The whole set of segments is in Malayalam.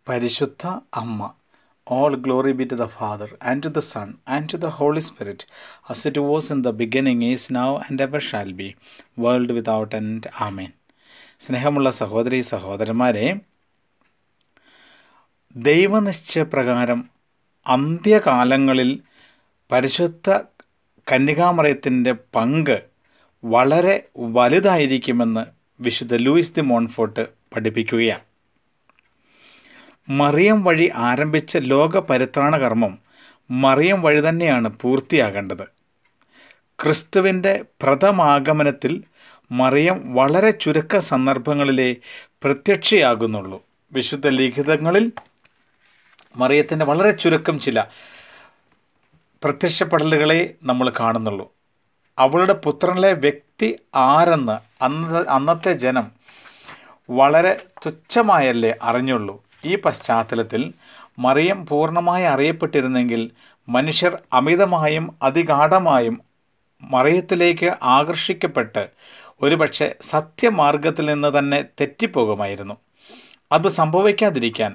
പരിശുദ്ധ അമ്മ. All glory be to the Father, and to the Son, and to the Holy Spirit, as it was in the beginning, is now, and ever shall be, world without end. Amen. സ്നേഹമുള്ള സഹോദരീ സഹോദരന്മാരെ, ദൈവനിശ്ചയപ്രകാരം അന്ത്യകാലങ്ങളിൽ പരിശുദ്ധ കന്യകാമറിയത്തിൻ്റെ പങ്ക് വളരെ വലുതായിരിക്കുമെന്ന് വിശുദ്ധ ലൂയിസ് ദി മോൺഫോർട്ട് പഠിപ്പിക്കുകയാണ്. മറിയം വഴി ആരംഭിച്ച ലോക പരിത്രാണ കർമ്മം മറിയം വഴി തന്നെയാണ് പൂർത്തിയാകേണ്ടത്. ക്രിസ്തുവിൻ്റെ പ്രഥമാഗമനത്തിൽ മറിയം വളരെ ചുരുക്ക സന്ദർഭങ്ങളിലേ പ്രത്യക്ഷയാകുന്നുള്ളൂ. വിശുദ്ധ ലിഖിതങ്ങളിൽ മറിയത്തിൻ്റെ വളരെ ചുരുക്കം ചില പ്രത്യക്ഷപ്പെടലുകളെ നമ്മൾ കാണുന്നുള്ളൂ. അവളുടെ പുത്രനിലെ വ്യക്തി ആരെന്ന് അന്നത്തെ ജനം വളരെ തുച്ഛമായല്ലേ അറിഞ്ഞുള്ളൂ. ഈ പശ്ചാത്തലത്തിൽ മറിയം പൂർണ്ണമായി അറിയപ്പെട്ടിരുന്നെങ്കിൽ മനുഷ്യർ അമിതമായും അതിഗാഢമായും മറിയത്തിലേക്ക് ആകർഷിക്കപ്പെട്ട് ഒരുപക്ഷെ സത്യമാർഗത്തിൽ നിന്ന് തന്നെ തെറ്റിപ്പോകുമായിരുന്നു. അത് സംഭവിക്കാതിരിക്കാൻ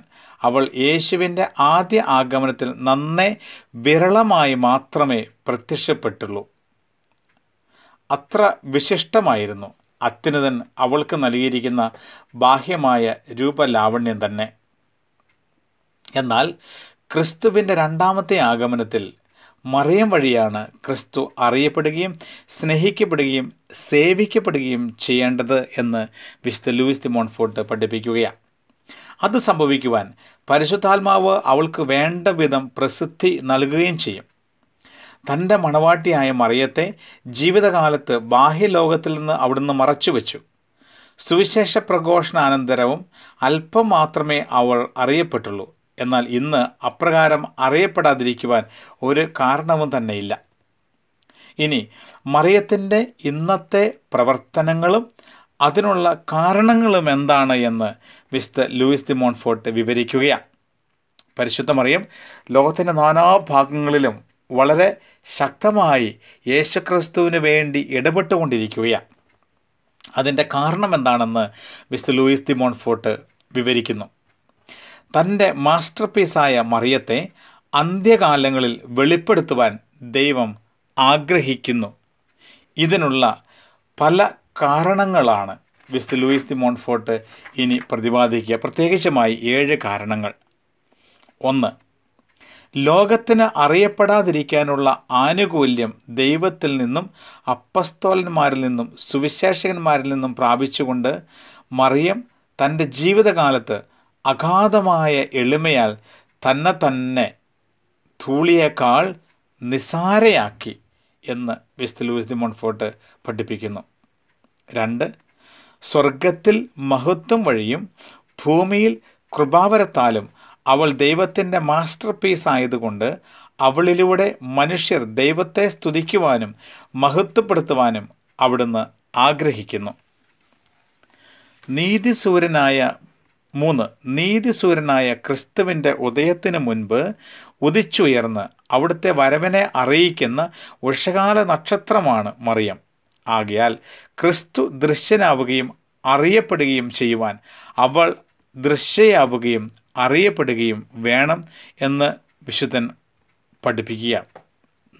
അവൾ യേശുവിൻ്റെ ആദ്യ ആഗമനത്തിൽ നന്നേ വിരളമായി മാത്രമേ പ്രത്യക്ഷപ്പെട്ടുള്ളൂ. അത്ര വിശിഷ്ടമായിരുന്നു അത്യുന്നതൻ അവൾക്ക് നൽകിയിരിക്കുന്ന ബാഹ്യമായ രൂപലാവണ്യം തന്നെ. എന്നാൽ ക്രിസ്തുവിൻ്റെ രണ്ടാമത്തെ ആഗമനത്തിൽ മറിയം വഴിയാണ് ക്രിസ്തു അറിയപ്പെടുകയും സ്നേഹിക്കപ്പെടുകയും സേവിക്കപ്പെടുകയും ചെയ്യേണ്ടത് എന്ന് വിശുദ്ധ ലൂയിസ് ദി മോൺഫോർട്ട് പഠിപ്പിക്കുകയാണ്. അത് സംഭവിക്കുവാൻ പരിശുദ്ധാത്മാവ് അവൾക്ക് വേണ്ട വിധം പ്രസിദ്ധി നൽകുകയും ചെയ്യും. തൻ്റെ മണവാട്ടിയായ മറിയത്തെ ജീവിതകാലത്ത് ബാഹ്യലോകത്തിൽ നിന്ന് അവിടുന്ന് മറച്ചുവെച്ചു. സുവിശേഷ പ്രഘോഷണാനന്തരവും അല്പം മാത്രമേ അവൾ അറിയപ്പെട്ടുള്ളൂ. എന്നാൽ ഇന്ന് അപ്രകാരം അറിയപ്പെടാതിരിക്കുവാൻ ഒരു കാരണവും തന്നെയില്ല. ഇനി മറിയത്തിൻ്റെ ഇന്നത്തെ പ്രവർത്തനങ്ങളും അതിനുള്ള കാരണങ്ങളും എന്താണ് എന്ന് വിശുദ്ധ ലൂയിസ് ദി മോൺഫോർട്ട് വിവരിക്കുകയാണ്. പരിശുദ്ധ മറിയം ലോകത്തിൻ്റെ നാനാഭാഗങ്ങളിലും വളരെ ശക്തമായി യേശുക്രിസ്തുവിന് വേണ്ടി ഇടപെട്ടുകൊണ്ടിരിക്കുകയാണ്. അതിൻ്റെ കാരണം എന്താണെന്ന് വിശുദ്ധ ലൂയിസ് ദി മോൺഫോർട്ട് വിവരിക്കുന്നു. തൻ്റെ മാസ്റ്റർ പീസായ മറിയത്തെ അന്ത്യകാലങ്ങളിൽ വെളിപ്പെടുത്തുവാൻ ദൈവം ആഗ്രഹിക്കുന്നു. ഇതിനുള്ള പല കാരണങ്ങളാണ് വിശുദ്ധ ലൂയിസ് ദി മോൺഫോർട്ട് ഇനി പ്രതിപാദിക്കുക. പ്രത്യേകിച്ചുമായി 7 കാരണങ്ങൾ. 1. ലോകത്തിന് അറിയപ്പെടാതിരിക്കാനുള്ള ആനുകൂല്യം ദൈവത്തിൽ നിന്നും അപ്പസ്തോലന്മാരിൽ നിന്നും സുവിശേഷകന്മാരിൽ നിന്നും പ്രാപിച്ചുകൊണ്ട് മറിയം തൻ്റെ ജീവിതകാലത്ത് അഗാധമായ എളിമയാൽ തന്നെ ധൂളിയേക്കാൾ നിസാരയാക്കി എന്ന് വിശുദ്ധ ലൂയിസ് ദി മോൺഫോർട്ട് പഠിപ്പിക്കുന്നു. 2. സ്വർഗത്തിൽ മഹത്വം വഴിയും ഭൂമിയിൽ കൃപാവരത്താലും അവൾ ദൈവത്തിൻ്റെ മാസ്റ്റർ പീസ് ആയതുകൊണ്ട് അവളിലൂടെ മനുഷ്യർ ദൈവത്തെ സ്തുതിക്കുവാനും മഹത്വപ്പെടുത്തുവാനും അവിടുന്ന് ആഗ്രഹിക്കുന്നു. 3. നീതിസൂര്യനായ ക്രിസ്തുവിൻ്റെ ഉദയത്തിന് മുൻപ് ഉദിച്ചുയർന്ന് അവിടുത്തെ വരവിനെ അറിയിക്കുന്ന ഉഷകാല നക്ഷത്രമാണ് മറിയം. ആകയാൽ ക്രിസ്തു ദൃശ്യനാവുകയും അറിയപ്പെടുകയും ചെയ്യുവാൻ അവൾ ദൃശ്യയാവുകയും അറിയപ്പെടുകയും വേണം എന്ന് വിശുദ്ധൻ പഠിപ്പിക്കുക.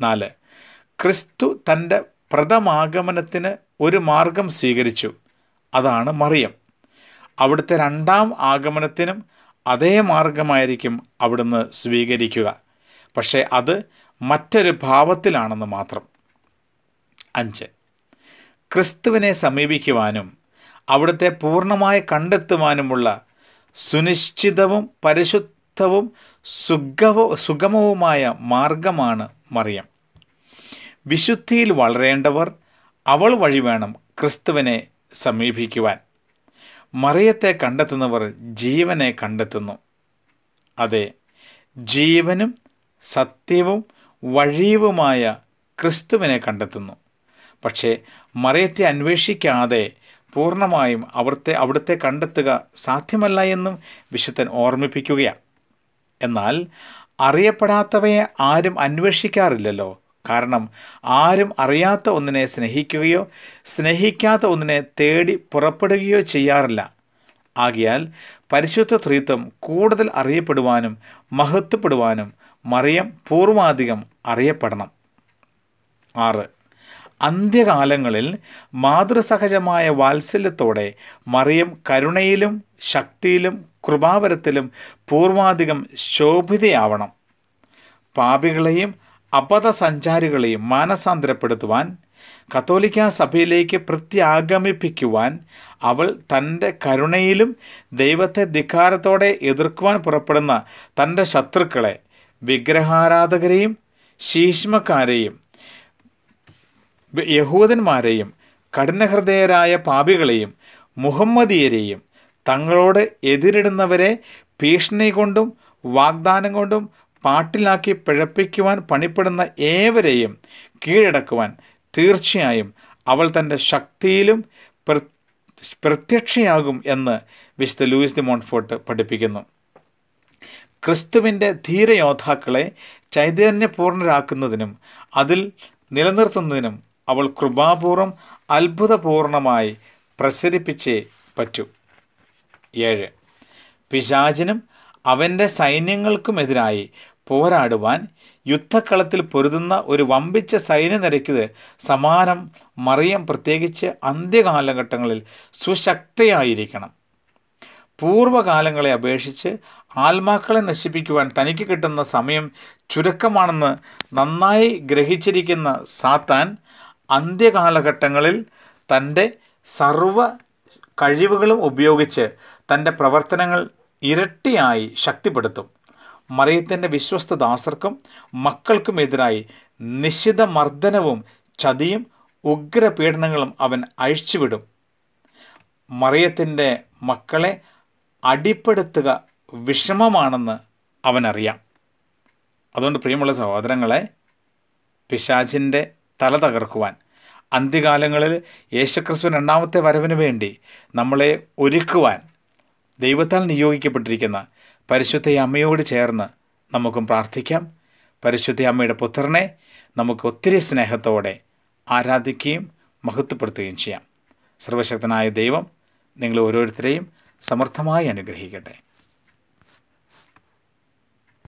4. ക്രിസ്തു തൻ്റെ പ്രഥമാഗമനത്തിന് ഒരു മാർഗം സ്വീകരിച്ചു. അതാണ് മറിയം. അവിടുത്തെ രണ്ടാം ആഗമനത്തിനും അതേ മാർഗമായിരിക്കും അവിടുന്ന് സ്വീകരിക്കുക. പക്ഷേ അത് മറ്റൊരു ഭാവത്തിലാണെന്ന് മാത്രം. 5. ക്രിസ്തുവിനെ സമീപിക്കുവാനും അവിടുത്തെ പൂർണ്ണമായി കണ്ടെത്തുവാനുമുള്ള സുനിശ്ചിതവും പരിശുദ്ധവും സുഗമവുമായ മാർഗമാണ് മറിയം. വിശുദ്ധിയിൽ വളരേണ്ടവർ അവൾ വഴി വേണം ക്രിസ്തുവിനെ സമീപിക്കുവാൻ. മറിയത്തെ കണ്ടെത്തുന്നവർ ജീവനെ കണ്ടെത്തുന്നു. അതെ, ജീവനും സത്യവും വഴിയുമായ ക്രിസ്തുവിനെ കണ്ടെത്തുന്നു. പക്ഷേ മറിയത്തെ അന്വേഷിക്കാതെ പൂർണ്ണമായും അവിടുത്തെ കണ്ടെത്തുക സാധ്യമല്ല എന്നും വിശുദ്ധൻ ഓർമ്മിപ്പിക്കുകയാണ്. എന്നാൽ അറിയപ്പെടാത്തവയെ ആരും അന്വേഷിക്കാറില്ലല്ലോ. കാരണം ആരും അറിയാത്ത ഒന്നിനെ സ്നേഹിക്കുകയോ സ്നേഹിക്കാത്ത ഒന്നിനെ തേടി പുറപ്പെടുകയോ ചെയ്യാറില്ല. ആകയാൽ പരിശുദ്ധ ത്രിത്വം കൂടുതൽ അറിയപ്പെടുവാനും മഹത്വപ്പെടുവാനും മറിയം പൂർവാധികം അറിയപ്പെടണം. 6. അന്ത്യകാലങ്ങളിൽ മാതൃസഹജമായ വാത്സല്യത്തോടെ മറിയം കരുണയിലും ശക്തിയിലും കൃപാവരത്തിലും പൂർവാധികം ശോഭിതയാവണം. പാപികളെയും അബദ്ധസഞ്ചാരികളെയും മാനസാന്തരപ്പെടുത്തുവാൻ, കത്തോലിക്കാ സഭയിലേക്ക് പ്രത്യാഗമിപ്പിക്കുവാൻ അവൾ തൻ്റെ കരുണയിലും ദൈവത്തെ ധിക്കാരത്തോടെ എതിർക്കുവാൻ പുറപ്പെടുന്ന തൻ്റെ ശത്രുക്കളെ, വിഗ്രഹാരാധകരെയും ശീശ്മക്കാരെയും യഹൂദന്മാരെയും കഠിനഹൃദയരായ പാപികളെയും മുഹമ്മദീയരെയും തങ്ങളോട് എതിരിടുന്നവരെ ഭീഷണി കൊണ്ടും വാഗ്ദാനം കൊണ്ടും പാട്ടിലാക്കി പിഴപ്പിക്കുവാൻ പണിപ്പെടുന്ന ഏവരെയും കീഴടക്കുവാൻ തീർച്ചയായും അവൾ തൻ്റെ ശക്തിയിലും പ്രത്യക്ഷയാകും എന്ന് വിശുദ്ധ ലൂയിസ് ദി മോൺഫോർട്ട് പഠിപ്പിക്കുന്നു. ക്രിസ്തുവിൻ്റെ ധീരയോദ്ധാക്കളെ ചൈതന്യപൂർണരാക്കുന്നതിനും അതിൽ നിലനിർത്തുന്നതിനും അവൾ കൃപാപൂർവം അത്ഭുതപൂർണമായി പ്രസരിപ്പിച്ചേ പറ്റൂ. 7. പിശാചിനും അവൻ്റെ സൈന്യങ്ങൾക്കുമെതിരായി പോരാടുവാൻ യുദ്ധക്കളത്തിൽ പൊരുതുന്ന ഒരു വമ്പിച്ച സൈന്യനിരയ്ക്ക് സമാനം മറിയം പ്രത്യേകിച്ച് അന്ത്യകാലഘട്ടങ്ങളിൽ സുശക്തയായിരിക്കണം. പൂർവ്വകാലങ്ങളെ അപേക്ഷിച്ച് ആത്മാക്കളെ നശിപ്പിക്കുവാൻ തനിക്ക് കിട്ടുന്ന സമയം ചുരുക്കമാണെന്ന് നന്നായി ഗ്രഹിച്ചിരിക്കുന്ന സാത്താൻ അന്ത്യകാലഘട്ടങ്ങളിൽ തൻ്റെ സർവ കഴിവുകളും ഉപയോഗിച്ച് തൻ്റെ പ്രവർത്തനങ്ങൾ ഇരട്ടിയായി ശക്തിപ്പെടുത്തും. മറിയത്തിൻ്റെ വിശ്വസ്ത ദാസർക്കും മക്കൾക്കുമെതിരായി നിശിത മർദ്ദനവും ചതിയും ഉഗ്രപീഡനങ്ങളും അവൻ അഴിച്ചുവിടും. മറിയത്തിൻ്റെ മക്കളെ അടിപ്പെടുത്തുക വിഷമമാണെന്ന് അവനറിയാം. അതുകൊണ്ട് പ്രിയമുള്ള സഹോദരങ്ങളെ, പിശാചിൻ്റെ തല തകർക്കുവാൻ അന്ത്യകാലങ്ങളിൽ യേശുക്രിസ്തു രണ്ടാമത്തെ വരവിന് വേണ്ടി നമ്മളെ ഒരുക്കുവാൻ ദൈവത്താൽ നിയോഗിക്കപ്പെട്ടിരിക്കുന്ന പരിശുദ്ധ അമ്മയോട് ചേർന്ന് നമുക്കും പ്രാർത്ഥിക്കാം. പരിശുദ്ധ അമ്മയുടെ പുത്രനെ നമുക്ക് ഒത്തിരി സ്നേഹത്തോടെ ആരാധിക്കുകയും മഹത്വപ്പെടുത്തുകയും ചെയ്യാം. സർവശക്തനായ ദൈവം നിങ്ങൾ ഓരോരുത്തരെയും സമർത്ഥമായി അനുഗ്രഹിക്കട്ടെ.